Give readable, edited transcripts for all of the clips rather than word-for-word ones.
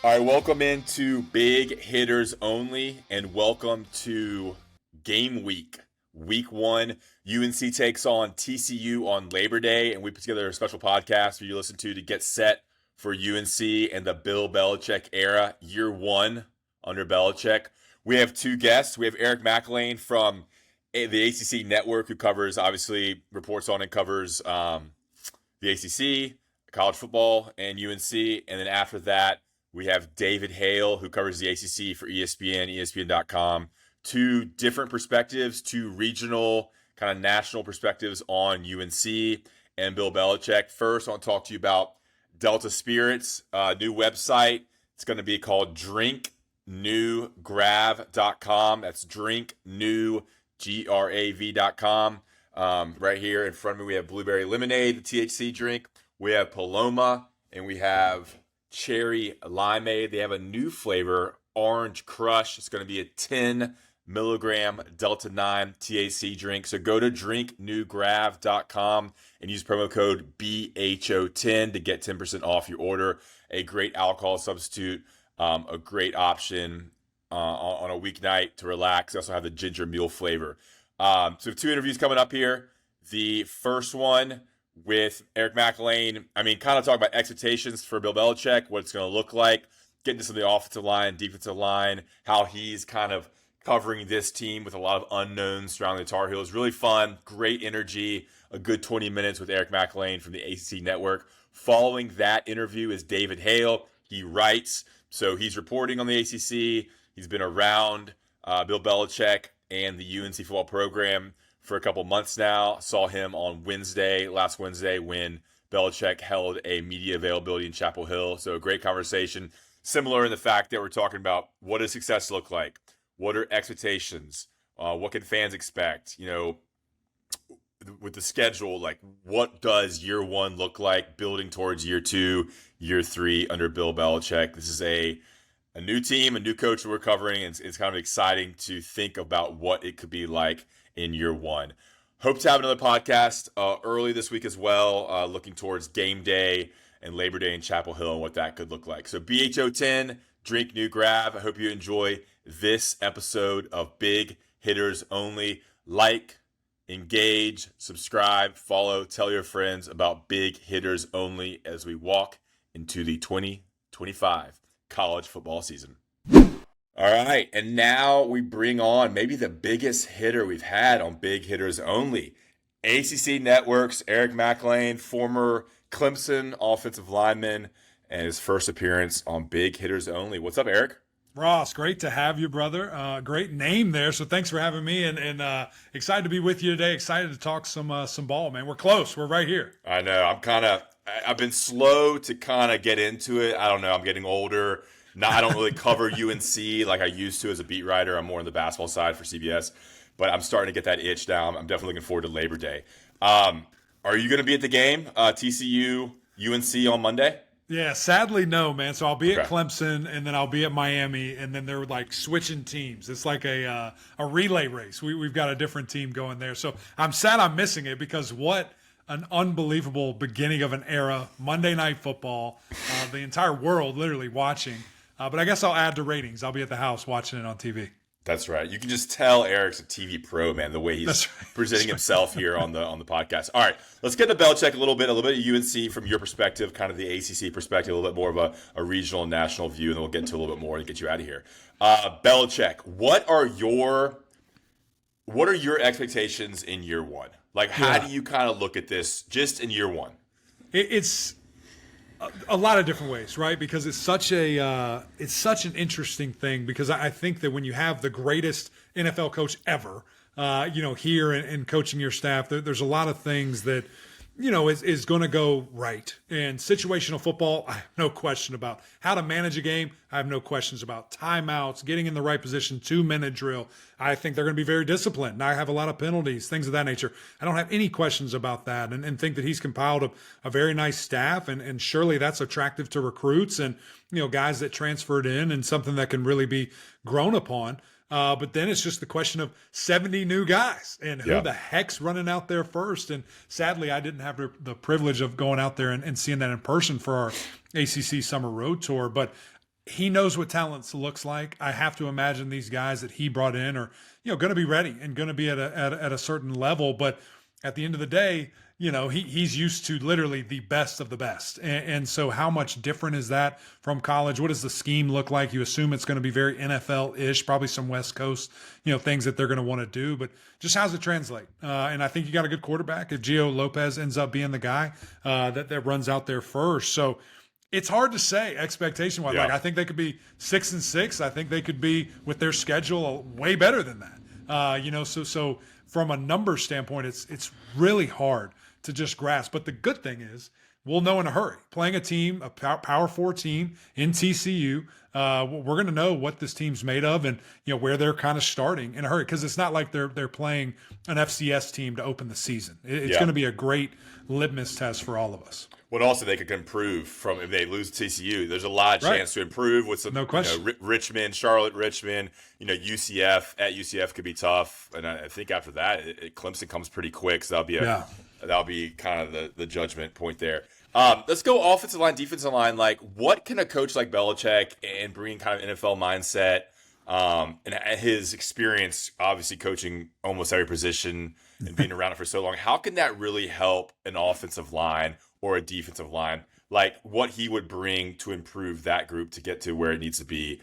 All right, welcome into Big Hitters Only, and welcome to Game Week. Week 1, UNC takes on TCU on Labor Day, and we put together a special podcast for you to listen to get set for UNC and the Bill Belichick era, year 1 under Belichick. We have 2 guests. We have Eric Mac Lain from the ACC Network, who covers, obviously, reports on and covers the ACC, college football, and UNC. And then after that, we have David Hale, who covers the ACC for ESPN, ESPN.com. 2 different perspectives, 2 regional, kind of national perspectives on UNC and Bill Belichick. First, I want to talk to you about Delta Spirits, new website. It's going to be called drinknewgrav.com. That's drinknewgrav.com. Right here in front of me, we have blueberry lemonade, the THC drink. We have Paloma, and we have cherry limeade. They have a new flavor, Orange Crush. It's going to be a 10 milligram Delta 9 THC drink. So go to drinknewgrav.com and use promo code BHO10 to get 10% off your order. A great alcohol substitute, a great option on a weeknight to relax. They also have the ginger mule flavor. So 2 interviews coming up here. The first one with Eric Mac Lain, kind of talk about expectations for Bill Belichick, what it's going to look like, getting to some of the offensive line, defensive line, how he's kind of covering this team with a lot of unknowns surrounding the Tar Heels. Really fun, great energy, a good 20 minutes with Eric Mac Lain from the ACC Network. Following that interview is David Hale. He writes, so he's reporting on the ACC. He's been around Bill Belichick and the UNC football program for a couple months now. Saw him on last Wednesday, when Belichick held a media availability in Chapel Hill. So a great conversation. Similar in the fact that we're talking about, what does success look like? What are expectations? What can fans expect? With the schedule, like, what does year 1 look like? Building towards year 2, year 3 under Bill Belichick. This is a new team, a new coach that we're covering. And it's kind of exciting to think about what it could be like in year 1. Hope to have another podcast early this week as well, looking towards game day and Labor Day in Chapel Hill and what that could look like. So BHO10, Drink New Grav. I hope you enjoy this episode of Big Hitters Only. Like, engage, subscribe, follow, tell your friends about Big Hitters Only as we walk into the 2025 college football season. All right, and now we bring on maybe the biggest hitter we've had on Big Hitters Only. ACC Network's Eric Mac Lain, former Clemson offensive lineman, and his first appearance on Big Hitters Only. What's up, Eric? Ross, great to have you, brother. Great name there, so thanks for having me, and excited to be with you today. Excited to talk some ball, man. We're close. We're right here. I know. I've been slow to kind of get into it. I don't know. I'm getting older. Now, I don't really cover UNC like I used to as a beat writer. I'm more on the basketball side for CBS, but I'm starting to get that itch down. I'm definitely looking forward to Labor Day. Are you going to be at the game, TCU, UNC on Monday? Yeah, sadly, no, man. So I'll be at Clemson, and then I'll be at Miami, and then they're like switching teams. It's like a relay race. We've got a different team going there. So I'm sad I'm missing it, because what an unbelievable beginning of an era. Monday Night Football, the entire world literally watching. But I guess I'll add to ratings. I'll be at the house watching it on TV. That's right. You can just tell Eric's a TV pro, man, the way he's presenting himself here on the podcast. All right, let's get to Belichick a little bit of UNC from your perspective, kind of the ACC perspective, a little bit more of a regional and national view, and then we'll get into a little bit more and get you out of here. Belichick, what are your expectations in year 1? Like, how do you kind of look at this just in year 1? It's a lot of different ways, right? Because it's such an interesting thing, because I think that when you have the greatest NFL coach ever, here and coaching your staff, there's a lot of things that, is going to go right. And situational football, I have no question about how to manage a game. I have no questions about timeouts, getting in the right position, 2-minute drill. I think they're going to be very disciplined. I have a lot of penalties, things of that nature. I don't have any questions about that, and think that he's compiled a very nice staff, and surely that's attractive to recruits and, guys that transferred in, and something that can really be grown upon. But then it's just the question of 70 new guys and who the heck's running out there first. And sadly, I didn't have the privilege of going out there and seeing that in person for our ACC summer road tour. But he knows what talent looks like. I have to imagine these guys that he brought in are, going to be ready and going to be at a certain level. But at the end of the day, he's used to literally the best of the best. And so how much different is that from college? What does the scheme look like? You assume it's going to be very NFL-ish, probably some West Coast, things that they're going to want to do. But just how's it translate? And I think you got a good quarterback if Gio Lopez ends up being the guy that runs out there first. So it's hard to say expectation-wise. Yeah. Like, I think they could be 6-6. I think they could be, with their schedule, way better than that. So from a numbers standpoint, it's really hard to just grasp. But the good thing is we'll know in a hurry. Playing a team, a Power 4 team in TCU, we're going to know what this team's made of and where they're kind of starting in a hurry, because it's not like they're playing an FCS team to open the season. It's going to be a great litmus test for all of us. Well, also they could improve from if they lose TCU. There's a lot of chance to improve with some. No question. Richmond, Charlotte, Richmond. UCF at UCF could be tough, and I think after that, Clemson comes pretty quick. So that'll be kind of the judgment point there. Let's go offensive line, defensive line. Like, what can a coach like Belichick and bringing kind of NFL mindset, and his experience, obviously coaching almost every position and being around it for so long, how can that really help an offensive line or a defensive line? Like, what he would bring to improve that group to get to where it needs to be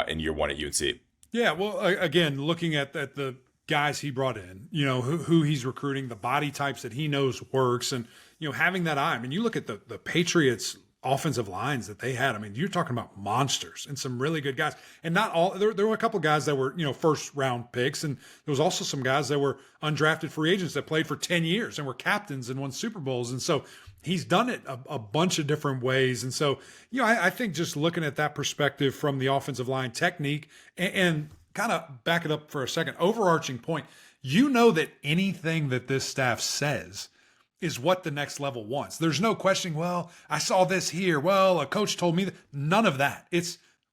in year one at UNC? Yeah, well, again, looking at the guys he brought in, who he's recruiting, the body types that he knows works, and having that eye. I mean, you look at the Patriots offensive lines that they had. I mean, you're talking about monsters and some really good guys. And not all there were a couple of guys that were, first round picks, and there was also some guys that were undrafted free agents that played for 10 years and were captains and won Super Bowls. And so he's done it a bunch of different ways. And so, I think just looking at that perspective from the offensive line technique and kind of back it up for a second, overarching point, that anything that this staff says is what the next level wants. There's no questioning, well, I saw this here. Well, a coach told me that. None of that.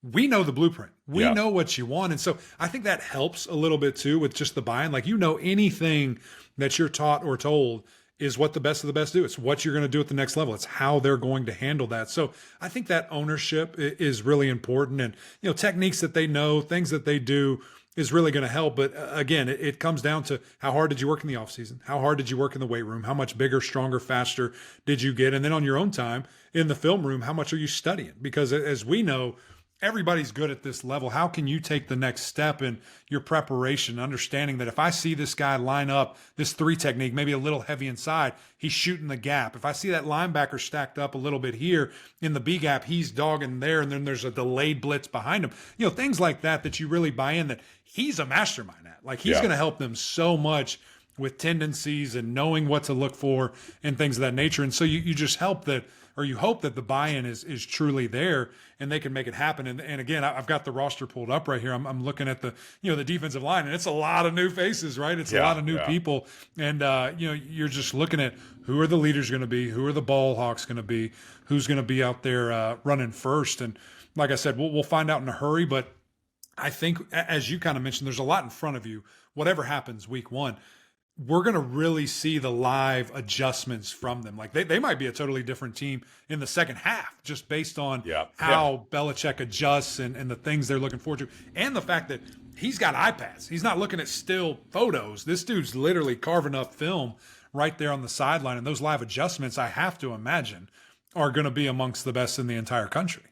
We know the blueprint. We know what you want. And so I think that helps a little bit too with just the buy-in. Like, anything that you're taught or told is what the best of the best do. It's what you're going to do at the next level. It's how they're going to handle that. So I think that ownership is really important. And, techniques that they know, things that they do is really going to help. But again, it comes down to how hard did you work in the offseason? How hard did you work in the weight room? How much bigger, stronger, faster did you get? And then on your own time in the film room, how much are you studying? Because as we know, everybody's good at this level. How can you take the next step in your preparation, understanding that if I see this guy line up this 3 technique, maybe a little heavy inside, he's shooting the gap. If I see that linebacker stacked up a little bit here in the B gap, he's dogging there, and then there's a delayed blitz behind him. Things like that you really buy in, that he's a mastermind at. Like, he's going to help them so much with tendencies and knowing what to look for and things of that nature. And so you just hope that the buy-in is truly there and they can make it happen. And again, I've got the roster pulled up right here. I'm looking at the defensive line, and it's a lot of new faces, right? It's a lot of new people. And, you're just looking at who are the leaders going to be, who are the ball hawks going to be, who's going to be out there running first. And like I said, we'll find out in a hurry, but I think, as you kind of mentioned, there's a lot in front of you. Whatever happens week one, we're going to really see the live adjustments from them. Like, they might be a totally different team in the second half, just based on how Belichick adjusts and the things they're looking forward to. And the fact that he's got iPads. He's not looking at still photos. This dude's literally carving up film right there on the sideline. And those live adjustments, I have to imagine, are going to be amongst the best in the entire country.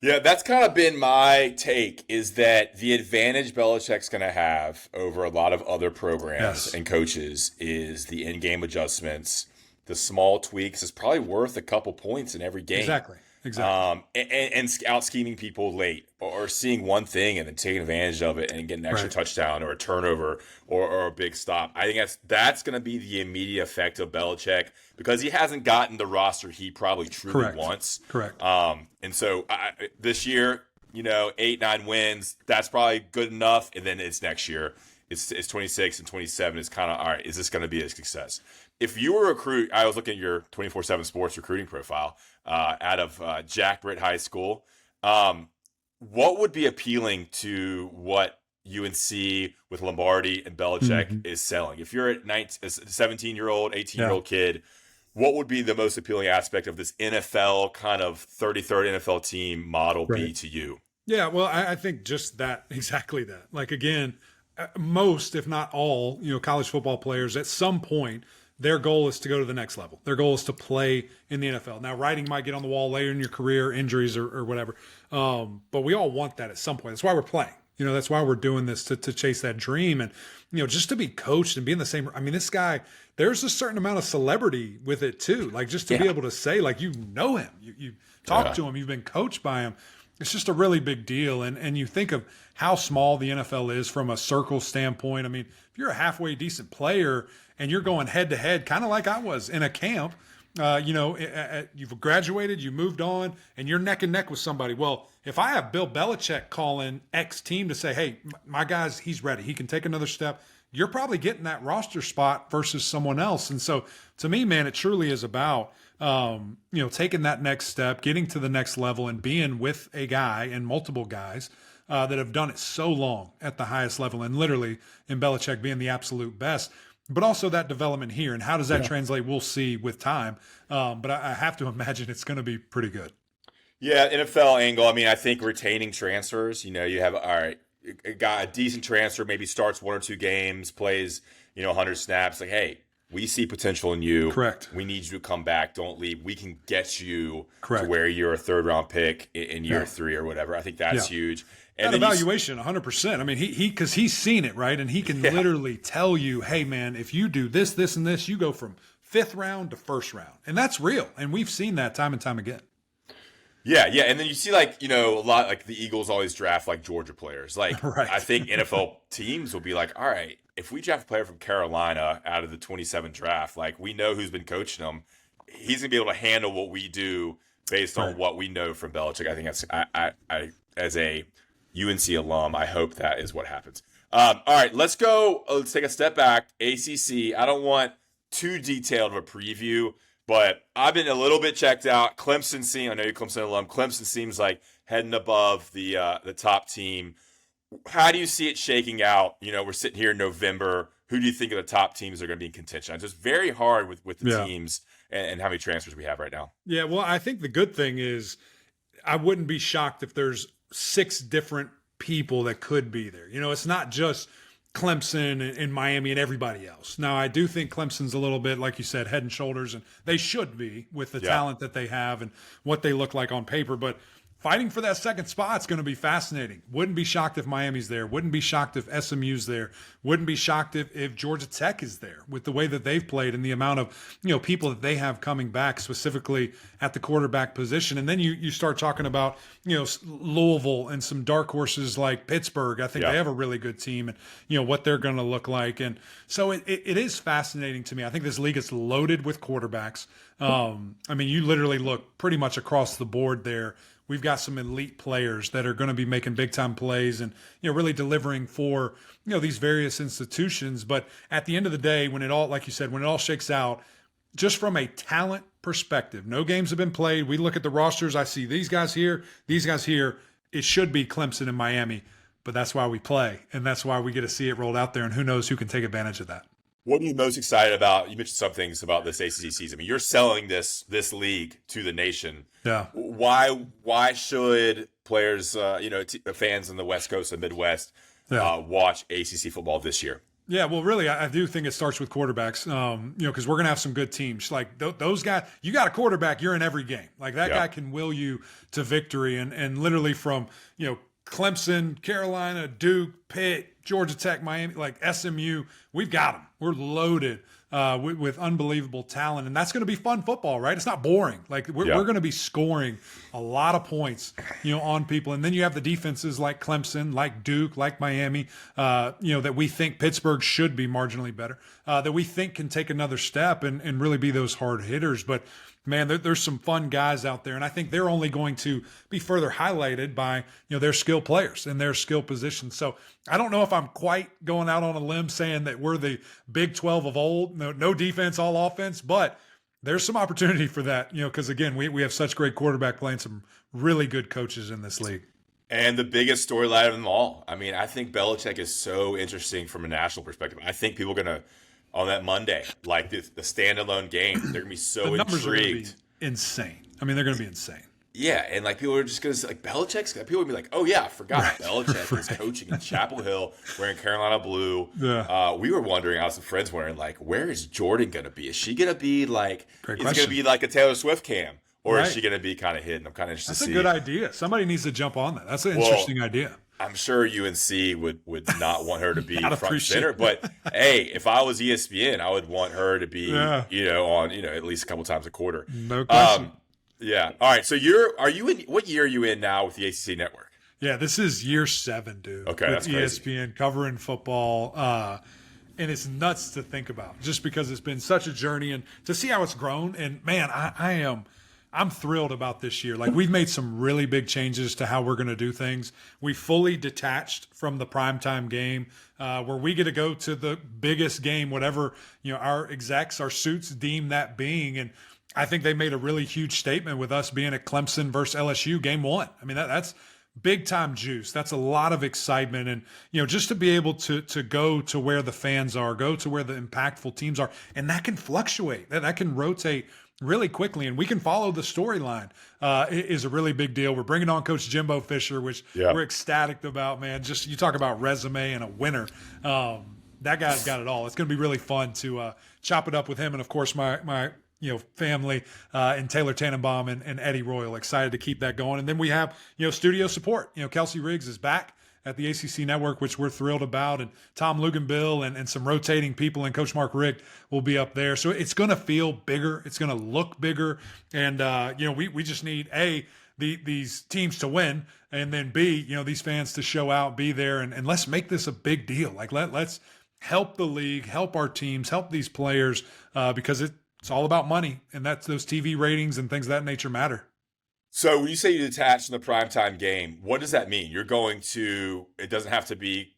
Yeah, that's kind of been my take, is that the advantage Belichick's going to have over a lot of other programs and coaches is the in-game adjustments. The small tweaks is probably worth a couple points in every game. Exactly. And out scheming people late, or seeing one thing and then taking advantage of it and getting an extra touchdown or a turnover or a big stop. I think that's going to be the immediate effect of Belichick, because he hasn't gotten the roster he probably truly wants. Correct. And so this year, 8-9 wins, that's probably good enough. And then it's next year. It's 26 and 27 is kind of, all right, is this going to be a success? If you were a recruit, I was looking at your 24/7 Sports recruiting profile out of Jack Britt High School. What would be appealing to what UNC with Lombardi and Belichick is selling? If you're a 17-year-old, 18-year-old kid, what would be the most appealing aspect of this NFL kind of 33rd NFL team model be Right. to you? Yeah, well, I think just that, exactly that. Like, again, most, if not all, college football players at some point, their goal is to go to the next level. Their goal is to play in the NFL. Now, writing might get on the wall later in your career, injuries or whatever. But we all want that at some point. That's why we're playing. That's why we're doing this to chase that dream. And, just to be coached and be in the same, I mean, this guy, there's a certain amount of celebrity with it too. Like, just to be able to say, like, you know him, you talk to him, you've been coached by him. It's just a really big deal. And you think of how small the NFL is from a circle standpoint. I mean, if you're a halfway decent player and you're going head to head, kind of like I was in a camp, you've graduated, you moved on, and you're neck and neck with somebody. Well, if I have Bill Belichick calling X team to say, hey, my guy's, he's ready, he can take another step, you're probably getting that roster spot versus someone else. And so to me, man, it truly is about taking that next step, getting to the next level, and being with a guy and multiple guys that have done it so long at the highest level, and literally in Belichick being the absolute best. But also that development here, and how does that translate? We'll see with time. But I have to imagine it's going to be pretty good. Yeah, NFL angle. I mean, I think retaining transfers. You have a decent transfer, maybe starts 1 or 2 games, plays 100 snaps. Like, hey, we see potential in you. Correct. We need you to come back. Don't leave. We can get you Correct. to where you're a 3rd round pick in year 3 or whatever. I think that's huge. And that evaluation, 100%. I mean, because he's seen it, right? And he can literally tell you, hey, man, if you do this, this, and this, you go from 5th round to 1st round. And that's real. And we've seen that time and time again. Yeah. And then you see, a lot, like the Eagles always draft, like, Georgia players. Like, right. I think NFL teams will be like, all right, if we draft a player from Carolina out of the 27 draft, like, we know who's been coaching him. He's going to be able to handle what we do based on what we know from Belichick. I think that's, I as a UNC alum, I hope that is what happens. All right, let's go. Let's take a step back. ACC. I don't want too detailed of a preview, but I've been a little bit checked out. Clemson I know you're a Clemson alum. Clemson seems like heading above the top team. How do you see it shaking out? We're sitting here in November. Who do you think of the top teams that are going to be in contention? It's just very hard with the teams and how many transfers we have right now. Yeah, well, I think the good thing is I wouldn't be shocked if there's 6 different people that could be there. It's not just Clemson and Miami and everybody else. Now, I do think Clemson's a little bit, like you said, head and shoulders, and they should be with the talent that they have and what they look like on paper. But fighting for that second spot's going to be fascinating. Wouldn't be shocked if Miami's there. Wouldn't be shocked if SMU's there. Wouldn't be shocked if Georgia Tech is there with the way that they've played and the amount of people that they have coming back, specifically at the quarterback position. And then you start talking about Louisville and some dark horses like Pittsburgh. I think they have a really good team, and what they're going to look like. And so it is fascinating to me. I think this league is loaded with quarterbacks. I mean, you literally look pretty much across the board there. We've got some elite players that are going to be making big time plays and really delivering for these various institutions. But at the end of the day, when it all, like you said, when it all shakes out, just from a talent perspective, no games have been played. We look at the rosters. I see these guys here, these guys here. It should be Clemson and Miami, but that's why we play, and that's why we get to see it rolled out there. And who knows who can take advantage of that. What are you most excited about? You mentioned some things about this ACC season. I mean, you're selling this league to the nation. Yeah. Why should players, fans in the West Coast and Midwest, watch ACC football this year? Yeah, well, really, I do think it starts with quarterbacks, because we're going to have some good teams. Like those guys, you got a quarterback, you're in every game. Like that guy can will you to victory. And literally from, Clemson, Carolina, Duke, Pitt, Georgia Tech, Miami, like SMU, we've got them. We're loaded with unbelievable talent, and that's going to be fun football, right? It's not boring. Like we're going to be scoring a lot of points, on people, and then you have the defenses like Clemson, like Duke, like Miami, that we think Pittsburgh should be marginally better, that we think can take another step and really be those hard hitters, but. Man, there's some fun guys out there, and I think they're only going to be further highlighted by their skill players and their skill positions. So I don't know if I'm quite going out on a limb saying that we're the Big 12 of old, no defense, all offense, but there's some opportunity for that, because again, we have such great quarterback play and some really good coaches in this league. And the biggest storyline of them all. I mean, I think Belichick is so interesting from a national perspective. I think people are going to on that Monday, like the standalone game. They're gonna be so The numbers are going to intrigued. be insane. I mean, they're going to be insane. Yeah, and like people are just gonna say, like Belichick's. People would be like, "Oh yeah, I forgot Right. Belichick is coaching in Chapel Hill, wearing Carolina blue." Yeah. We were wondering, I was some friends wondering, like, where is Jordan gonna be? Is she gonna be like? Great Is it question. gonna be like a Taylor Swift cam, or is Right. she gonna be kind of hidden? I'm kind of interested That's to a see. good idea. Somebody needs to jump on that. That's an Well, interesting idea. I'm sure UNC would not want her to be I'd front and appreciate center, it. but hey, if I was ESPN, I would want her to be, Yeah. on, at least a couple times a quarter. No question. Yeah. All right. So what year are you in now with the ACC network? Yeah, this is year 7, dude. Okay, with that's crazy. ESPN covering football. And it's nuts to think about just because it's been such a journey and to see how it's grown. And man, I'm thrilled about this year. Like we've made some really big changes to how we're going to do things. We fully detached from the primetime game where we get to go to the biggest game, whatever, our execs, our suits deem that being. And I think they made a really huge statement with us being at Clemson versus LSU game 1. I mean, that's big time juice. That's a lot of excitement. And, just to be able to go to where the fans are, go to where the impactful teams are, and that can fluctuate, that can rotate really quickly, and we can follow the storyline is a really big deal. We're bringing on Coach Jimbo Fisher, which we're ecstatic about, man. Just you talk about resume and a winner. That guy's got it all. It's going to be really fun to chop it up with him, and of course my family and Taylor Tannenbaum and Eddie Royal. Excited to keep that going, and then we have studio support. Kelsey Riggs is back at the ACC Network, which we're thrilled about, and Tom Luganbill and some rotating people, and Coach Mark Richt will be up there. So it's going to feel bigger. It's going to look bigger. And, we just need, A, these teams to win, and then B, these fans to show out, be there, and let's make this a big deal. Like let's help the league, help our teams, help these players because it's all about money, and that's those TV ratings and things of that nature matter. So when you say you detach from the primetime game, what does that mean? You're going to, it doesn't have to be,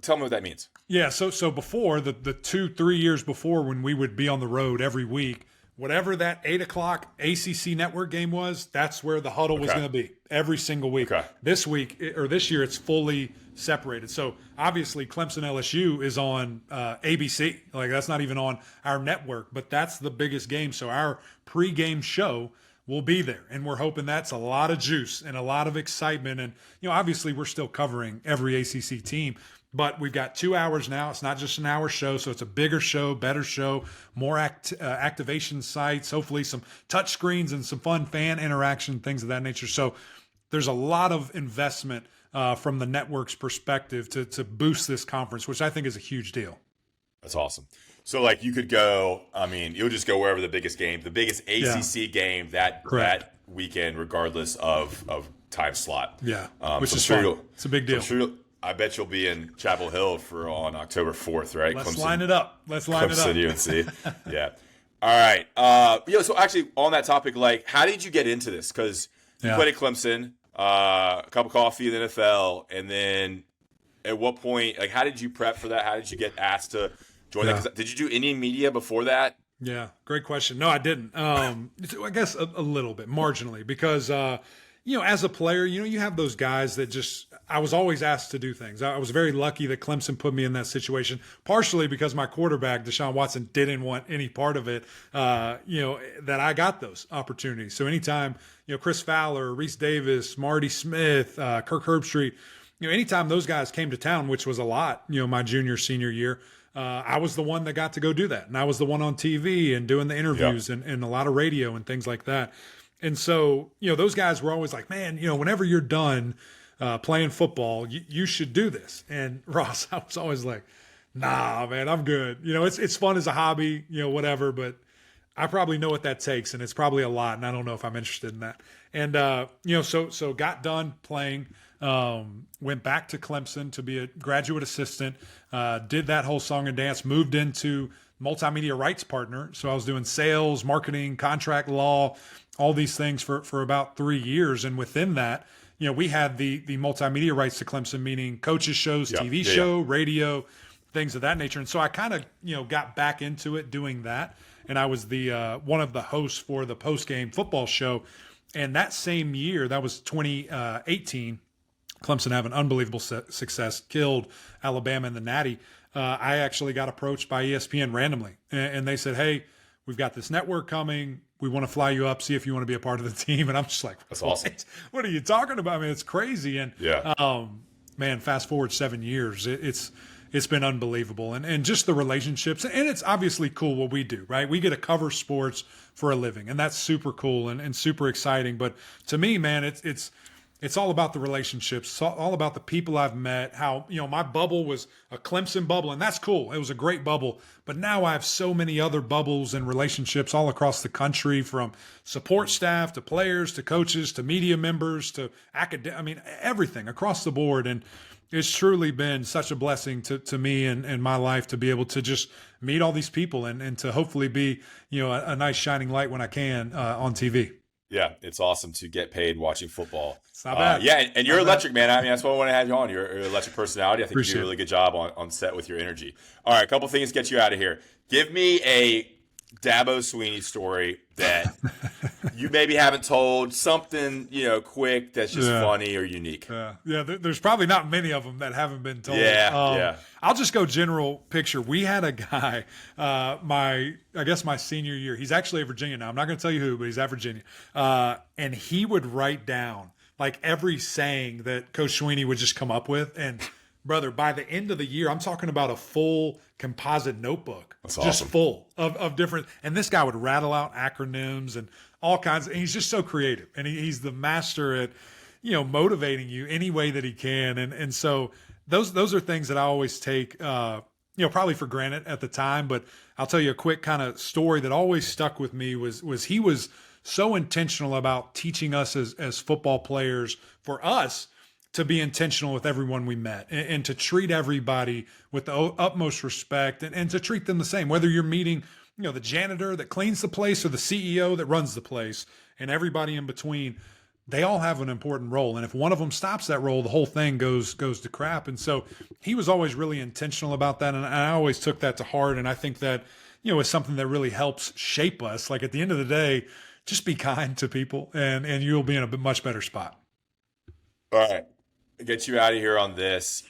tell me what that means. Yeah, so before, the 2-3 years before when we would be on the road every week, whatever that 8 o'clock ACC network game was, that's where the huddle was going to be every single week. Okay. This year, it's fully separated. So obviously Clemson LSU is on ABC. Like that's not even on our network, but that's the biggest game. So our pregame show will be there, and we're hoping that's a lot of juice and a lot of excitement. And obviously we're still covering every ACC team, but we've got 2 hours now. It's not just an hour show, so it's a bigger show, better show, more activation sites, hopefully some touch screens and some fun fan interaction, things of that nature. So there's a lot of investment from the network's perspective to boost this conference, which I think is a huge deal. That's awesome. So like you could go, you'll just go wherever the biggest ACC game that weekend, regardless of time slot. Yeah, which is fun. It's a big deal. I bet you'll be in Chapel Hill on October 4th, right? Let's line it up. Clemson, UNC. Yeah. All right. So actually on that topic, like how did you get into this? Because you played at Clemson, a cup of coffee in the NFL, and then at what point, like how did you prep for that? How did you get asked to join that? 'Cause did you do any media before that? Yeah, great question. No, I didn't. I guess a little bit, marginally, because as a player, you have those guys that I was always asked to do things. I was very lucky that Clemson put me in that situation, partially because my quarterback, Deshaun Watson, didn't want any part of it, that I got those opportunities. So anytime, Chris Fowler, Reese Davis, Marty Smith, Kirk Herbstreit, anytime those guys came to town, which was a lot, my junior, senior year, I was the one that got to go do that. And I was the one on TV and doing the interviews and a lot of radio and things like that. And so, those guys were always like, man, whenever you're done playing football, you should do this. And Ross, I was always like, nah, man, I'm good. It's fun as a hobby, whatever, but I probably know what that takes, and it's probably a lot, and I don't know if I'm interested in that. And, so got done playing, went back to Clemson to be a graduate assistant, did that whole song and dance, moved into multimedia rights partner. So I was doing sales, marketing, contract law, all these things for about 3 years. And within that, we had the multimedia rights to Clemson, meaning coaches shows, TV show, radio, things of that nature. And so I kind of, got back into it doing that. And I was the one of the hosts for the post-game football show. And that same year, that was 2018, Clemson having unbelievable success, killed Alabama in the Natty. I actually got approached by ESPN randomly, and they said, "Hey, we've got this network coming. We want to fly you up, see if you want to be a part of the team." And I'm just like, That's awesome. What are you talking about? I mean, it's crazy. And man, fast forward 7 years, it's been unbelievable. And just the relationships, and it's obviously cool what we do, right? We get to cover sports for a living, and that's super cool and super exciting. But to me, man, it's all about the relationships. It's all about the people I've met, how, my bubble was a Clemson bubble, and that's cool. It was a great bubble. But now I have so many other bubbles and relationships all across the country, from support staff to players to coaches to media members to everything across the board. And it's truly been such a blessing to me and my life to be able to just meet all these people and to hopefully be, a nice shining light when I can on TV. Yeah, it's awesome to get paid watching football. It's not bad. And you're electric, man. I mean, that's why I want to have you on. You're an electric personality. I think you do a really good job on set with your energy. All right, a couple things to get you out of here. Give me a Dabo Swinney story that you maybe haven't told, something, quick that's just funny or unique. There's probably not many of them that haven't been told. I'll just go general picture. We had a guy, my senior year. He's actually at Virginia now. I'm not going to tell you who, but he's at Virginia. And he would write down like every saying that Coach Swinney would just come up with. And brother, by the end of the year, I'm talking about a full composite notebook. That's just awesome. Full of different. And this guy would rattle out acronyms and all kinds. And he's just so creative. And he's the master at, motivating you any way that he can. And so those are things that I always take, probably for granted at the time. But I'll tell you a quick kind of story that always stuck with me was he was so intentional about teaching us as football players, for us to be intentional with everyone we met and to treat everybody with the utmost respect and to treat them the same, whether you're meeting, the janitor that cleans the place or the CEO that runs the place, and everybody in between. They all have an important role. And if one of them stops that role, the whole thing goes to crap. And so he was always really intentional about that. And I always took that to heart. And I think that, is something that really helps shape us. Like at the end of the day, just be kind to people and you'll be in a much better spot. All right. Get you out of here on this.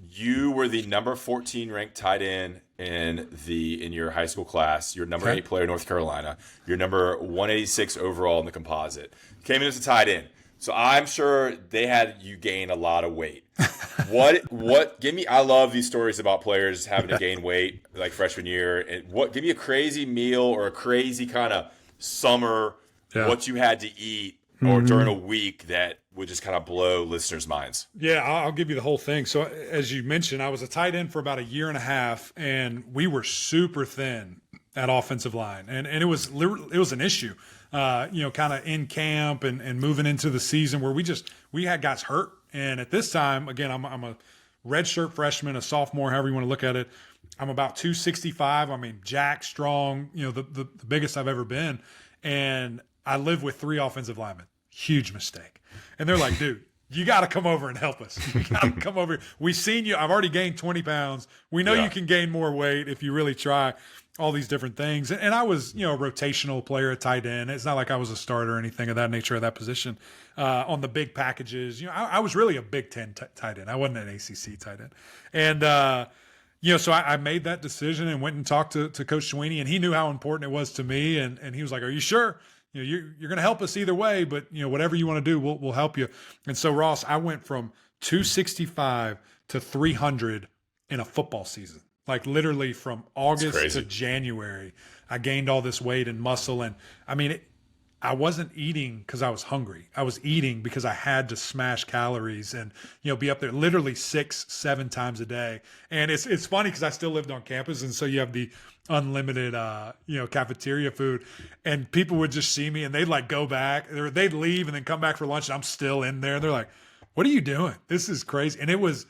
You were the number 14 ranked tight end in your high school class. You're number 8 player in North Carolina. You're number 186 overall in the composite. Came in as a tight end. So I'm sure they had you gain a lot of weight. I love these stories about players having to gain weight like freshman year. And give me a crazy meal or a crazy kind of summer, what you had to eat or during a week that would just kind of blow listeners' minds. Yeah, I'll give you the whole thing. So as you mentioned, I was a tight end for about a year and a half, and we were super thin at offensive line. And it was an issue, kind of in camp and moving into the season where we had guys hurt. And at this time, again, I'm a redshirt freshman, a sophomore, however you want to look at it. I'm about 265. I mean, jack, strong, the biggest I've ever been. And I live with 3 offensive linemen. Huge mistake. And they're like, dude, you got to come over and help us. You got to come over. We've seen you. I've already gained 20 pounds. We know you can gain more weight if you really try all these different things. And I was, a rotational player at tight end. It's not like I was a starter or anything of that nature at that position on the big packages. I was really a Big Ten tight end. I wasn't an ACC tight end. And, so I made that decision and went and talked to Coach Swinney, and he knew how important it was to me. And he was like, are you sure? You're going to help us either way, but whatever you want to do, we'll help you. And so Ross, I went from 265 to 300 in a football season. Like literally from August to January, I gained all this weight and muscle. And I mean, I wasn't eating because I was hungry. I was eating because I had to smash calories and, be up there literally 6-7 times a day. And it's funny because I still lived on campus. And so you have the unlimited, cafeteria food, and people would just see me and they'd like go back, they'd leave and then come back for lunch. And I'm still in there. They're like, what are you doing? This is crazy. And it was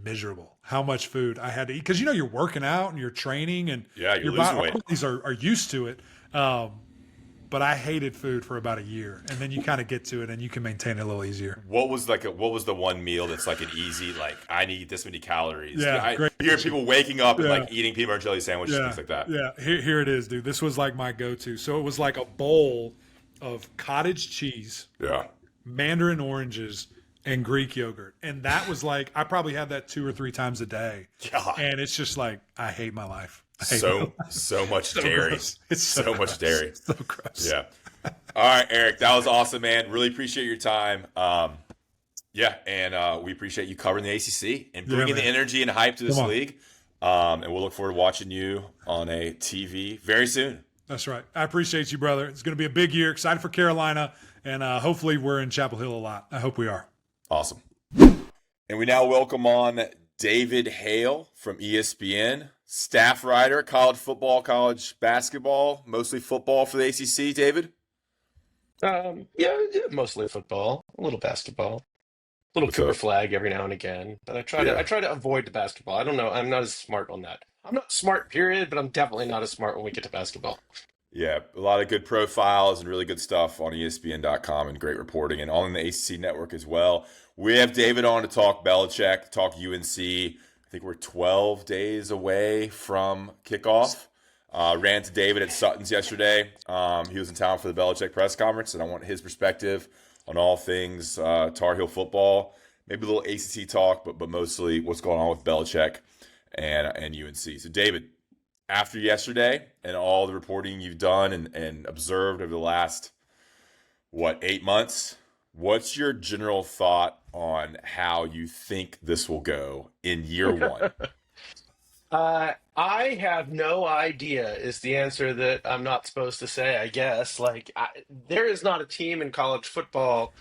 miserable how much food I had to eat. Because, you're working out and you're training and you're your losing body, weight. These are used to it. But I hated food for about a year, and then you kind of get to it and you can maintain it a little easier. What was the one meal that's like an easy, like I need this many calories? Yeah, I hear people waking up and like eating peanut butter jelly sandwiches and things like that. Yeah, here it is, dude. This was like my go-to. So it was like a bowl of cottage cheese, mandarin oranges, and Greek yogurt. And that was like, I probably had that 2 or 3 times a day. God. And it's just like, I hate my life. I hate my So life. so much So dairy. gross. It's So much dairy. So gross. Yeah. All right, Eric, that was awesome, man. Really appreciate your time. Yeah, and we appreciate you covering the ACC and bringing the man. energy and hype to this Come on. league. And we'll look forward to watching you on a TV very soon. That's right. I appreciate you, brother. It's going to be a big year. Excited for Carolina. And hopefully we're in Chapel Hill a lot. I hope we are. Awesome. And we now welcome on David Hale from ESPN, staff writer, college football, college basketball, mostly football for the ACC. David? Yeah, mostly football, a little basketball, a little What's Cougar up? flag every now and again. But I Yeah. try to avoid the basketball. I don't know. I'm not as smart on that. I'm not smart, period, but I'm definitely not as smart when we get to basketball. Yeah, a lot of good profiles and really good stuff on ESPN.com and great reporting and on the ACC network as well. We have David on to talk Belichick, talk UNC. I think we're 12 days away from kickoff. Ran to David at Sutton's yesterday. He was in town for the Belichick press conference, and I want his perspective on all things Tar Heel football. Maybe a little ACC talk, but mostly what's going on with Belichick and UNC. So, David, after yesterday and all the reporting you've done and observed over the last, 8 months, what's your general thought on how you think this will go in year one? I have no idea is the answer that I'm not supposed to say, I guess. There is not a team in college football,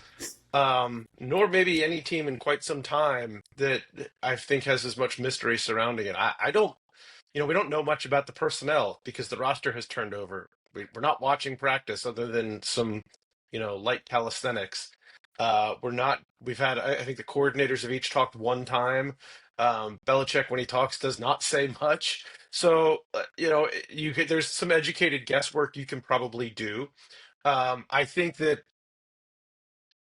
nor maybe any team in quite some time that I think has as much mystery surrounding it. I don't, we don't know much about the personnel because the roster has turned over. We're not watching practice other than some, light calisthenics. We've had, I think the coordinators have each talked one time. Belichick, when he talks, does not say much. So, there's some educated guesswork you can probably do. I think that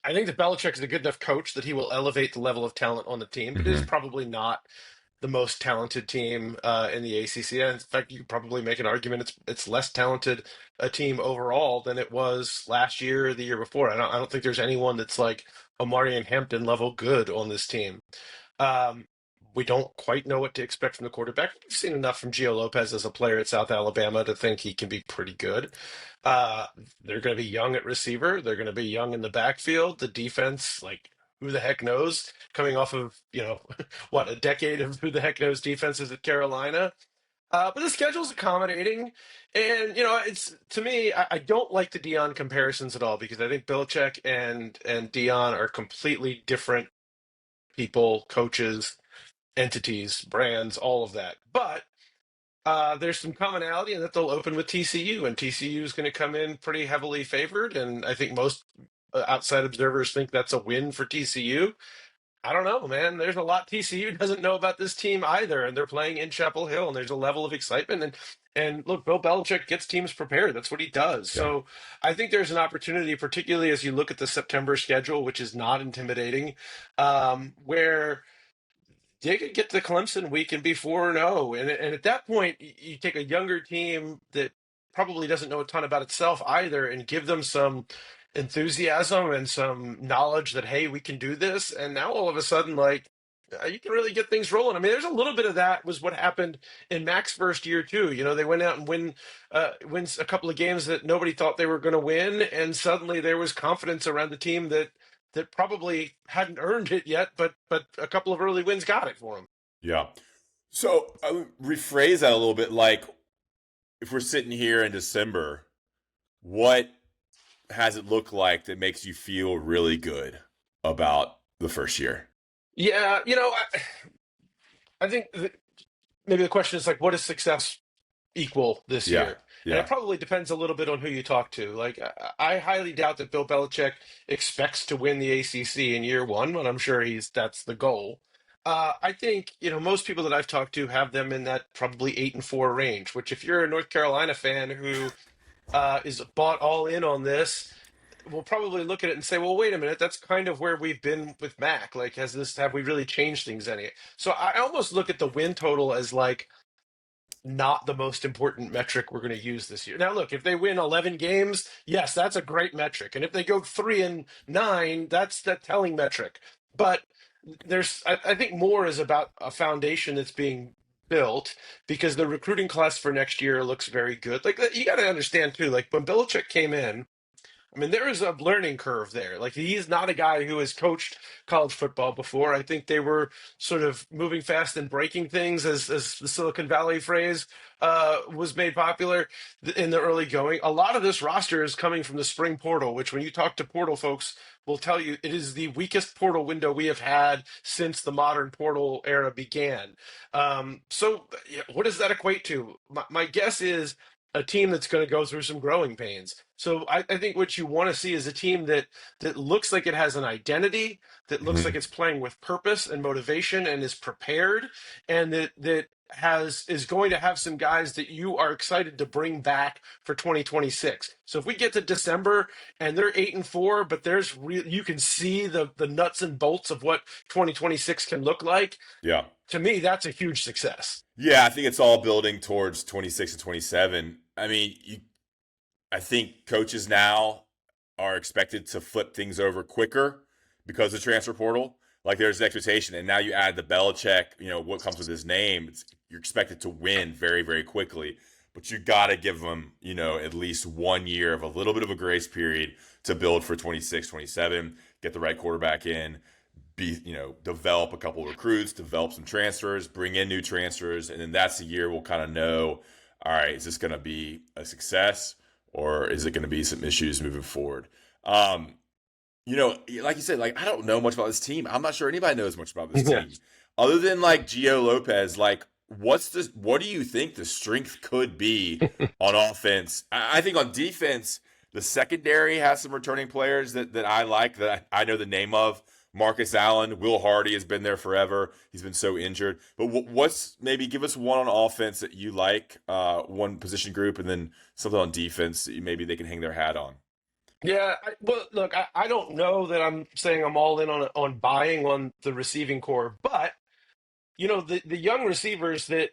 Belichick is a good enough coach that he will elevate the level of talent on the team, but it is Mm-hmm. probably not the most talented team in the ACC. And in fact, you could probably make an argument it's less talented a team overall than it was last year or the year before. I don't think there's anyone that's like Omari and Hampton level good on this team. Um, we don't quite know what to expect from the quarterback. We've seen enough from Gio Lopez as a player at South Alabama to think he can be pretty good. Uh, they're going to be young at receiver. They're going to be young in the backfield. The defense, like, who the heck knows? Coming off of, what, a decade of who the heck knows defenses at Carolina. But the schedule's accommodating. And, it's to me, I don't like the Dion comparisons at all because I think Belichick and Dion are completely different people, coaches, entities, brands, all of that. But there's some commonality in that they'll open with TCU, and TCU is going to come in pretty heavily favored. And I think most outside observers think that's a win for TCU. I don't know, man. There's a lot TCU doesn't know about this team either, and they're playing in Chapel Hill, and there's a level of excitement. And look, Bill Belichick gets teams prepared. That's what he does. Yeah. So I think there's an opportunity, particularly as you look at the September schedule, which is not intimidating, where they could get to Clemson week and be 4-0. And at that point, you take a younger team that probably doesn't know a ton about itself either and give them some enthusiasm and some knowledge that, hey, we can do this. And now all of a sudden, you can really get things rolling. I mean, there's a little bit of that was what happened in Mac's first year, too. They went out and wins a couple of games that nobody thought they were going to win. And suddenly there was confidence around the team that probably hadn't earned it yet, but a couple of early wins got it for them. Yeah. So I would rephrase that a little bit. Like, if we're sitting here in December, what has it looked like that makes you feel really good about the first year? Yeah, I think maybe the question is like, what does success equal this Yeah. year? And Yeah. it probably depends a little bit on who you talk to. Like, I highly doubt that Bill Belichick expects to win the ACC in year one, but I'm sure that's the goal. I think, most people that I've talked to have them in that probably 8-4 range, which if you're a North Carolina fan who is bought all in on this, we'll probably look at it and say, well, wait a minute, that's kind of where we've been with Mac. Like, have we really changed things any? So I almost look at the win total as like not the most important metric we're going to use this year. Now, look, if they win 11 games, yes, that's a great metric. And if they go 3-9, that's the telling metric. But I think more is about a foundation that's being built because the recruiting class for next year looks very good. Like you got to understand too, like when Belichick came in, I mean, there is a learning curve there. Like he's not a guy who has coached college football before. I think they were sort of moving fast and breaking things, as the Silicon Valley phrase was made popular in the early going. A lot of this roster is coming from the spring portal, which when you talk to portal folks, will tell you it is the weakest portal window we have had since the modern portal era began. So, yeah, what does that equate to? My guess is a team that's going to go through some growing pains. So I think what you want to see is a team that looks like it has an identity, that looks like Mhm. it's playing with purpose and motivation and is prepared, and that has is going to have some guys that you are excited to bring back for 2026. So if we get to December and they're 8-4, but you can see the nuts and bolts of what 2026 can look like, Yeah. to me that's a huge success. Yeah, I think it's all building towards 26 and 27. I mean, I think coaches now are expected to flip things over quicker because of transfer portal. Like there's an expectation, and now you add the Belichick. What comes with his name. You're expected to win very, very quickly, but you got to give them, at least 1 year of a little bit of a grace period to build for 26, 27. Get the right quarterback in, develop a couple of recruits, develop some transfers, bring in new transfers, and then that's the year we'll kind of know, all right, is this going to be a success or is it going to be some issues moving forward? Um, like you said, like I don't know much about this team. I'm not sure anybody knows much about this Yeah. team, other than like Gio Lopez. Like, what do you think the strength could be on offense? I think on defense, the secondary has some returning players that I like that I know the name of. Marcus Allen, Will Hardy has been there forever. He's been so injured. But what's maybe give us one on offense that you like, one position group, and then something on defense that maybe they can hang their hat on. Yeah, well, look, I don't know that I'm saying I'm all in on buying on the receiving core, but the young receivers that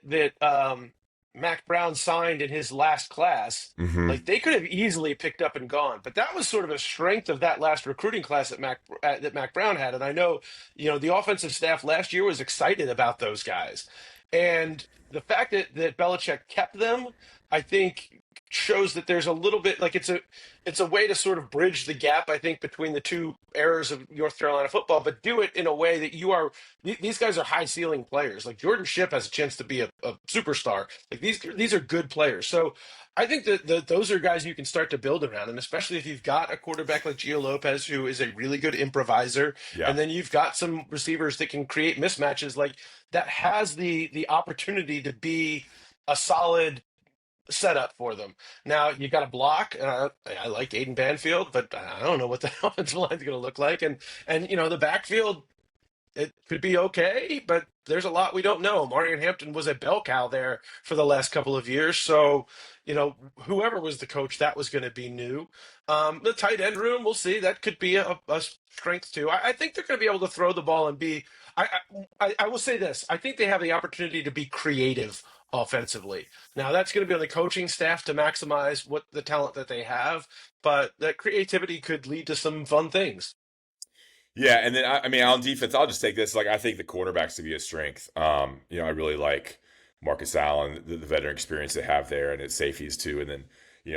Mac Brown signed in his last class, Mm-hmm. like they could have easily picked up and gone, but that was sort of a strength of that last recruiting class that Mac Brown had, and I know the offensive staff last year was excited about those guys, and the fact that Belichick kept them, I think shows that there's a little bit like it's a way to sort of bridge the gap, I think, between the two eras of North Carolina football, but do it in a way that these guys are high ceiling players. Like Jordan Shipp has a chance to be a superstar. Like these are good players. So I think that those are guys you can start to build around, and especially if you've got a quarterback like Gio Lopez, who is a really good improviser, Yeah. and then you've got some receivers that can create mismatches, like that has the opportunity to be a solid setup for them. Now you got to block. I like Aiden Banfield, but I don't know what the offensive line is going to look like, and the backfield, it could be okay, but there's a lot we don't know. Marion Hampton was a bell cow there for the last couple of years. So, whoever was the coach, that was going to be new. The tight end room, we'll see. That could be a strength too. I think they're going to be able to throw the ball and be. I will say this. I think they have the opportunity to be creative offensively. Now, that's going to be on the coaching staff to maximize what the talent that they have, but that creativity could lead to some fun things. Yeah, and then I mean on defense, I'll just take this. Like I think the cornerbacks to be a strength. I really like Marcus Allen, the veteran experience they have there, and its safeties too. And then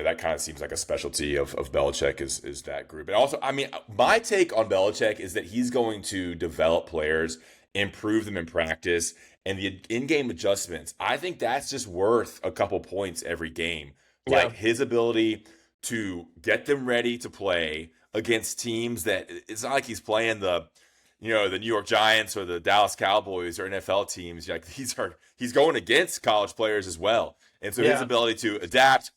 that kind of seems like a specialty of Belichick is that group. And also, I mean, my take on Belichick is that he's going to develop players, improve them in practice, and the in-game adjustments. I think that's just worth a couple points every game. Yeah. Like his ability to get them ready to play against teams that it's not like he's playing the New York Giants or the Dallas Cowboys or NFL teams. Like he's going against college players as well, and so his Yeah. ability to adapt,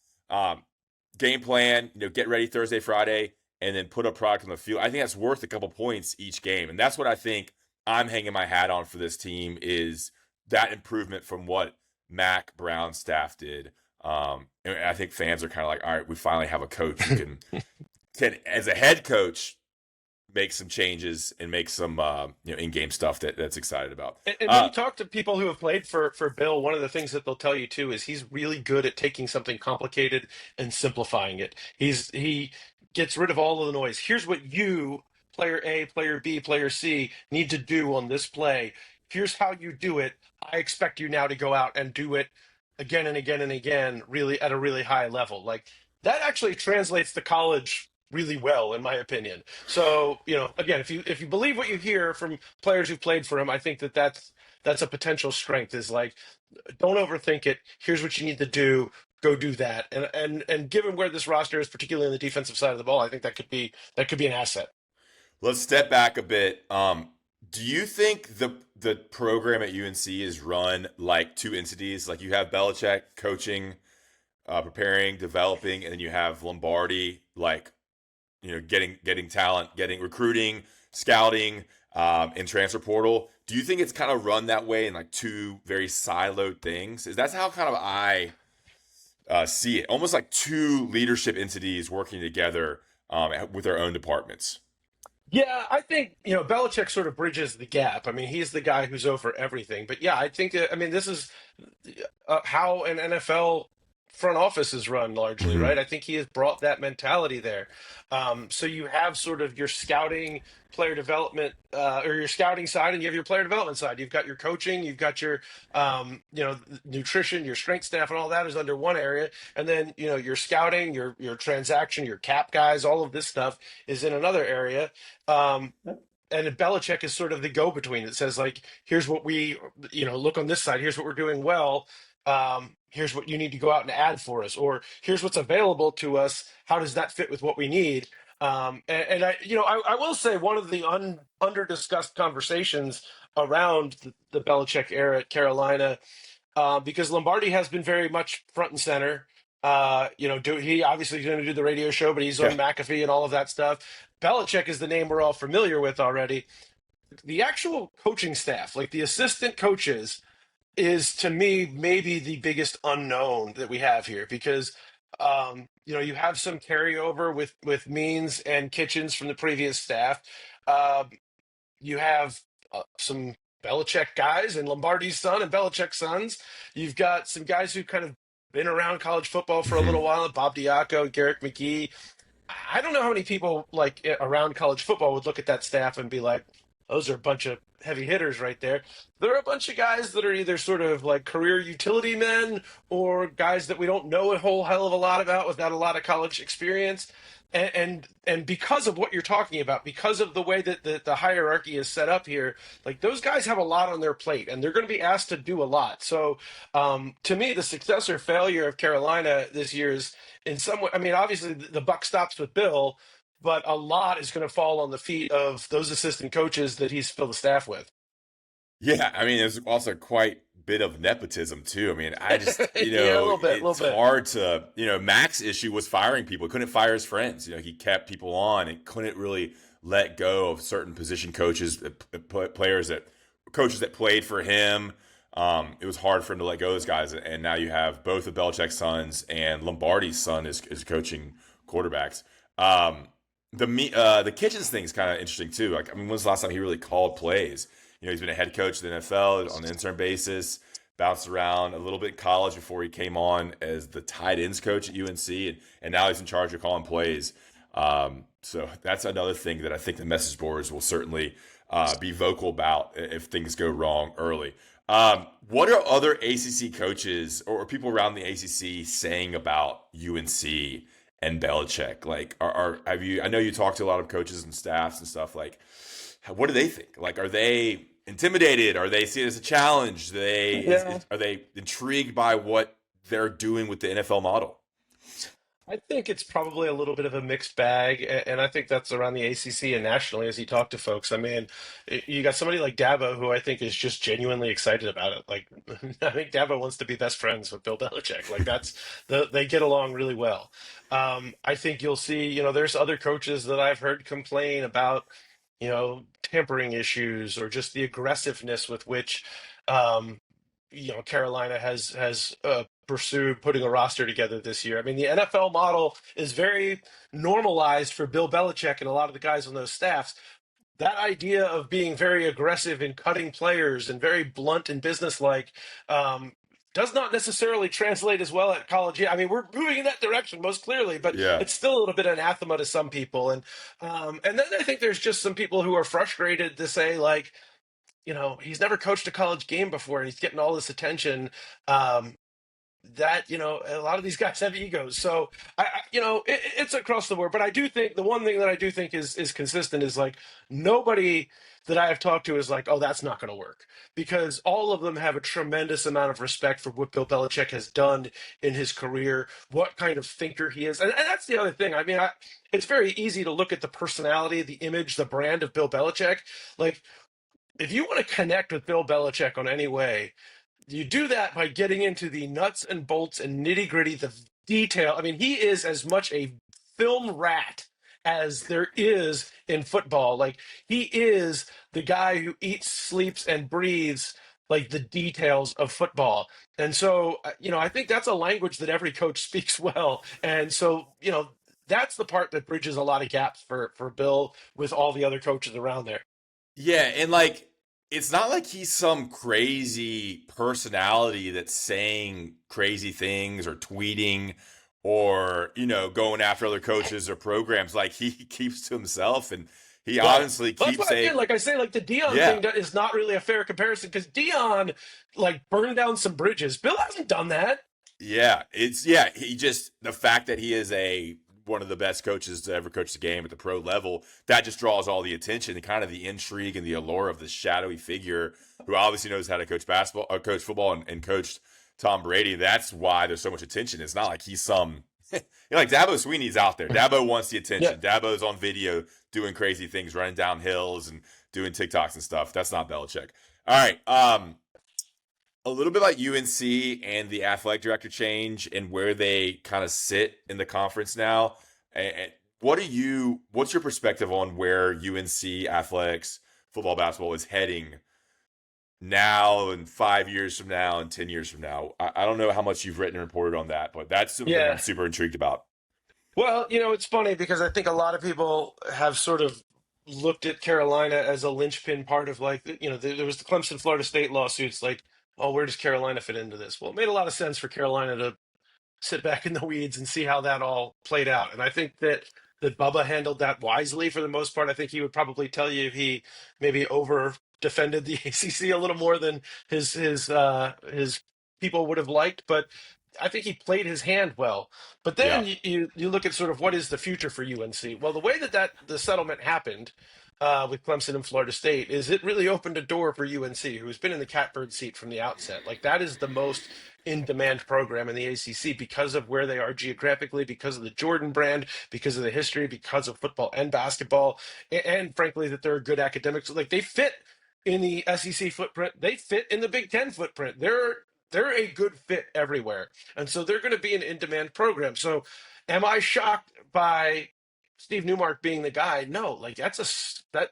game plan, get ready Thursday, Friday, and then put a product on the field. I think that's worth a couple points each game, and that's what I think I'm hanging my hat on for this team is that improvement from what Mac Brown's staff did. And I think fans are kind of like, all right, we finally have a coach who can as a head coach make some changes and make some in-game stuff that's excited about. And when you talk to people who have played for Bill, one of the things that they'll tell you too is he's really good at taking something complicated and simplifying it. He gets rid of all of the noise. Here's what you player A, player B, player C need to do on this play. Here's how you do it. I expect you now to go out and do it again and again and again, really at a really high level. Like that actually translates to college really well, in my opinion. So, again, if you believe what you hear from players who've played for him, I think that's a potential strength. Is like, don't overthink it. Here's what you need to do. Go do that. And given where this roster is, particularly on the defensive side of the ball, I think that could be an asset. Let's step back a bit. Do you think the program at UNC is run like two entities? Like you have Belichick coaching, preparing, developing, and then you have Lombardi like getting talent, getting recruiting, scouting, and transfer portal. Do you think it's kind of run that way in like two very siloed things? Is that's how kind of I see it? Almost like two leadership entities working together with their own departments. Yeah, I think, Belichick sort of bridges the gap. I mean, he's the guy who's over everything. But yeah, I think that, I mean, this is how an NFL front office is run largely, Mm-hmm. right? I think he has brought that mentality there. So you have sort of your scouting, player development, or your scouting side, and you have your player development side. You've got your coaching, you've got your, nutrition, your strength staff, and all that is under one area. And then, your scouting, your transaction, your cap guys, all of this stuff is in another area. And Belichick is sort of the go-between that says, like, here's what we, look on this side. Here's what we're doing well. Here's what you need to go out and add for us, or here's what's available to us. How does that fit with what we need? And I will say one of the under discussed conversations around the Belichick era at Carolina, because Lombardi has been very much front and center. He obviously is going to do the radio show, but he's on Yeah. McAfee and all of that stuff. Belichick is the name we're all familiar with already. The actual coaching staff, like the assistant coaches, is to me maybe the biggest unknown that we have here because you have some carryover with Means and Kitchens from the previous staff. Um, you have some Belichick guys and Lombardi's son and Belichick's sons. You've got some guys who kind of been around college football for a Mm-hmm. little while, Bob Diaco, Garrick McGee. I don't know how many people like around college football would look at that staff and be like, those are a bunch of heavy hitters right there. There are a bunch of guys that are either sort of like career utility men or guys that we don't know a whole hell of a lot about without a lot of college experience. And because of what you're talking about, because of the way that the hierarchy is set up here, like those guys have a lot on their plate and they're going to be asked to do a lot. So to me, the success or failure of Carolina this year is in some way, I mean, obviously the buck stops with Bill, but a lot is going to fall on the feet of those assistant coaches that he's filled the staff with. Yeah, I mean, there's also quite a bit of nepotism too. I mean, I just, Yeah, a little bit, a it's little bit. hard to, Mac's issue was firing people. He couldn't fire his friends. He kept people on and couldn't really let go of certain position coaches, coaches that played for him. It was hard for him to let go of those guys. And now you have both of Belichick's sons and Lombardi's son is coaching quarterbacks. The Kitchens thing is kind of interesting too. Like, I mean, when's the last time he really called plays? He's been a head coach of the NFL on an intern basis, bounced around a little bit in college before he came on as the tight ends coach at UNC, and now he's in charge of calling plays. So that's another thing that I think the message boards will certainly be vocal about if things go wrong early. What are other ACC coaches or people around the ACC saying about UNC and Belichick? Like, have you? I know you talk to a lot of coaches and staffs and stuff. Like, what do they think? Like, are they intimidated? Are they see it as a challenge? Yeah. Are they intrigued by what they're doing with the NFL model? I think it's probably a little bit of a mixed bag, and I think that's around the ACC and nationally as you talk to folks. I mean, you got somebody like Dabo who I think is just genuinely excited about it. Like, I think Dabo wants to be best friends with Bill Belichick. Like, they get along really well. I think you'll see, there's other coaches that I've heard complain about, tampering issues or just the aggressiveness with which, um, Carolina has pursued putting a roster together this year. I mean, the NFL model is very normalized for Bill Belichick and a lot of the guys on those staffs. That idea of being very aggressive in cutting players and very blunt and businesslike, does not necessarily translate as well at college. Yeah, I mean, we're moving in that direction most clearly, but Yeah. it's still a little bit anathema to some people. And then I think there's just some people who are frustrated to say, like, he's never coached a college game before and he's getting all this attention. That a lot of these guys have egos, so it's across the board. But I do think the one thing that I do think is consistent is, like, nobody that I have talked to is like, oh, that's not going to work, because all of them have a tremendous amount of respect for what Bill Belichick has done in his career, what kind of thinker he is. And that's the other thing. I mean, it's very easy to look at the personality, the image, the brand of Bill Belichick. Like, if you want to connect with Bill Belichick on any way, you do that by getting into the nuts and bolts and nitty gritty, the detail. I mean, he is as much a film rat as there is in football. Like, he is the guy who eats, sleeps, and breathes like the details of football. And so, I think that's a language that every coach speaks well. And so, that's the part that bridges a lot of gaps for Bill with all the other coaches around there. Yeah, and like it's not like he's some crazy personality that's saying crazy things or tweeting or, going after other coaches or programs. Like he keeps to himself and he Right. honestly Well, that's keeps what I saying, mean. Like I say, like the Dion yeah, thing is not really a fair comparison, because Dion, like, burned down some bridges. Bill hasn't done that. yeah, he just the fact that he is one of the best coaches to ever coach the game at the pro level, that just draws all the attention and kind of the intrigue and the allure of this shadowy figure who obviously knows how to coach basketball or coach football and coached Tom Brady. That's why there's so much attention. It's not like he's some like Dabo Sweeney's out there. Dabo wants the Yeah. attention. Dabo's on video doing crazy things, running down hills and doing TikToks and stuff. That's not Belichick. All right. A little bit about UNC and the athletic director change and where they kind of sit in the conference now. And what's your perspective on where UNC athletics, football, basketball is heading now and 5 years from now and 10 years from now? I don't know how much you've written and reported on that, but that's something I'm Yeah. super intrigued about. Well, it's funny because I think a lot of people have sort of looked at Carolina as a linchpin part of, like, there was the Clemson Florida State lawsuits. Like, oh, where does Carolina fit into this? Well, it made a lot of sense for Carolina to sit back in the weeds and see how that all played out. And I think that Bubba handled that wisely for the most part. I think he would probably tell you he maybe over defended the ACC a little more than his people would have liked, but I think he played his hand well. But Yeah. then you look at sort of what is the future for UNC. Well, the way that the settlement happened with Clemson and Florida State is it really opened a door for UNC, who's been in the catbird seat from the outset. Like, that is the most in-demand program in the ACC because of where they are geographically, because of the Jordan brand, because of the history, because of football and basketball, and frankly, that they're good academics. Like, they fit in the SEC footprint. They fit in the Big Ten footprint. They're a good fit everywhere. And so they're going to be an in-demand program. So am I shocked by Steve Newmark being the guy? No, like, that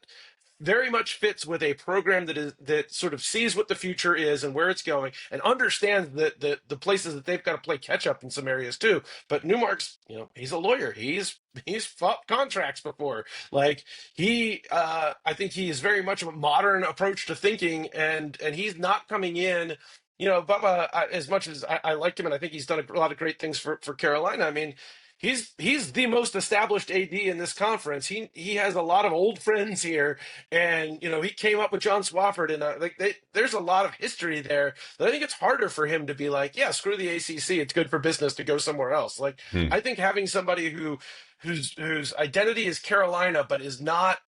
very much fits with a program that sort of sees what the future is and where it's going, and understands that the places that they've got to play catch up in some areas too. But Newmark's, he's a lawyer. He's fought contracts before. Like, I think he is very much of a modern approach to thinking, and he's not coming in. Bubba, as much as I like him, and I think he's done a lot of great things for Carolina. I mean, he's the most established AD in this conference. He has a lot of old friends here, and he came up with John Swofford, and there's a lot of history there. But I think it's harder for him to be like, yeah, screw the ACC. It's good for business to go somewhere else. Like, Hmm. I think having somebody whose identity is Carolina, but is not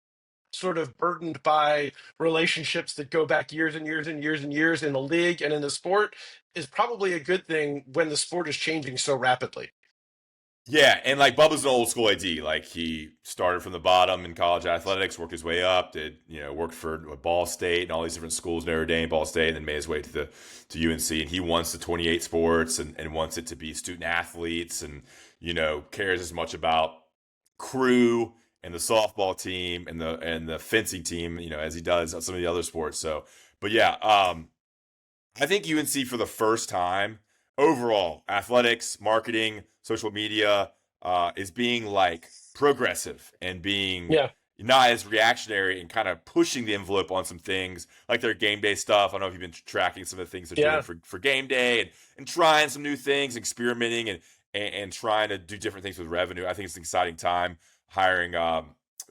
sort of burdened by relationships that go back years and years and years and years in the league and in the sport, is probably a good thing when the sport is changing so rapidly. Yeah, and like Bubba's an old school AD. Like he started from the bottom in college athletics, worked his way up, worked for Ball State and all these different schools, Notre Dame, Ball State, and then made his way to UNC. And he wants the 28 sports and wants it to be student athletes and cares as much about crew and the softball team and the fencing team, as he does on some of the other sports. So, but yeah, I think UNC for the first time overall, athletics, marketing, social media, is being like progressive and being Yeah. not as reactionary and kind of pushing the envelope on some things like their game day stuff. I don't know if you've been tracking some of the things they're doing for game day and trying some new things, experimenting and trying to do different things with revenue. I think it's an exciting time. Hiring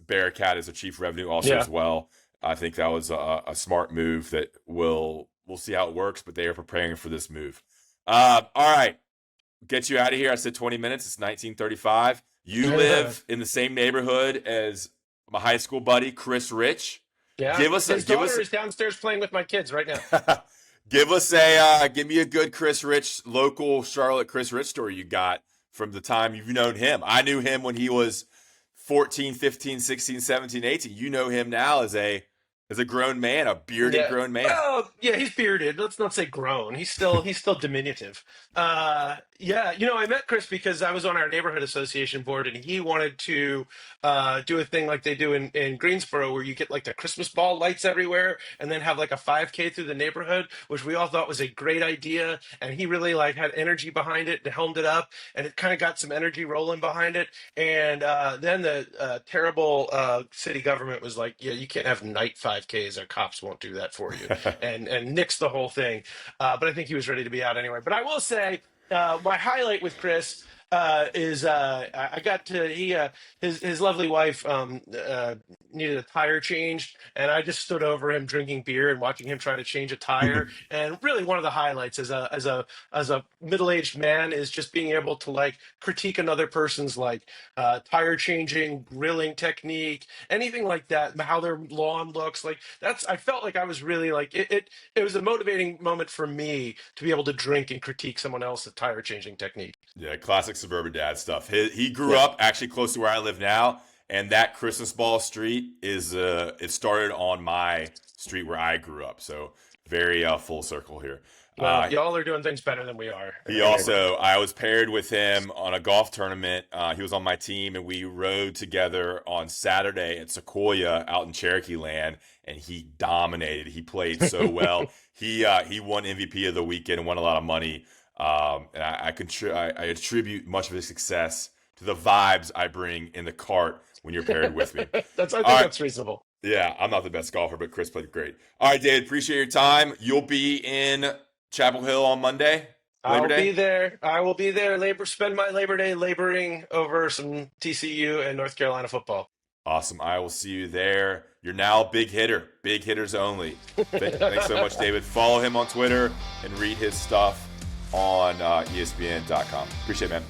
Bearcat as a chief revenue officer as well. I think that was a smart move that we'll see how it works, but they are preparing for this move. All right. Get you out of here. I said 20 minutes. It's 1935. You live in the same neighborhood as my high school buddy, Chris Rich. Yeah. His daughter is downstairs playing with my kids right now. Give me a good Chris Rich, local Charlotte Chris Rich story you got from the time you've known him. I knew him when he was 14, 15, 16, 17, 18. You know him now as a grown man, a bearded grown man. Well, yeah, he's bearded. Let's not say grown. He's still diminutive. I met Chris because I was on our neighborhood association board, and he wanted to do a thing like they do in Greensboro, where you get like the Christmas ball lights everywhere, and then have like a 5K through the neighborhood, which we all thought was a great idea. And he really like had energy behind it and helmed it up, and it kind of got some energy rolling behind it. And then the terrible city government was like, yeah, you can't have night 5Ks. Our cops won't do that for you, and nixed the whole thing. But I think he was ready to be out anyway. But I will say, my highlight with Chris is I got to his lovely wife needed a tire changed, and I just stood over him drinking beer and watching him try to change a tire. And really, one of the highlights as a middle-aged man is just being able to like critique another person's like tire changing, grilling technique, anything like that, how their lawn looks. Like I felt like I was really like it was a motivating moment for me to be able to drink and critique someone else's tire changing technique. Yeah, classic suburban dad stuff. He grew up actually close to where I live now, and that Christmas ball street is it started on my street where I grew up. So very full circle here. Well, y'all are doing things better than we are. I was paired with him on a golf tournament. He was on my team, and we rode together on Saturday at Sequoia out in Cherokee Land, and he dominated. He played so well. He won MVP of the weekend and won a lot of money. And I attribute much of his success to the vibes I bring in the cart when you're paired with me. I think that's reasonable. Yeah, I'm not the best golfer, but Chris played great. All right, David, appreciate your time. You'll be in Chapel Hill on Monday. I'll be there. I will be there. Spend my Labor Day laboring over some TCU and North Carolina football. Awesome. I will see you there. You're now a big hitter. Big hitters only. Thanks so much, David. Follow him on Twitter and read his stuff on ESPN.com. Appreciate it, man.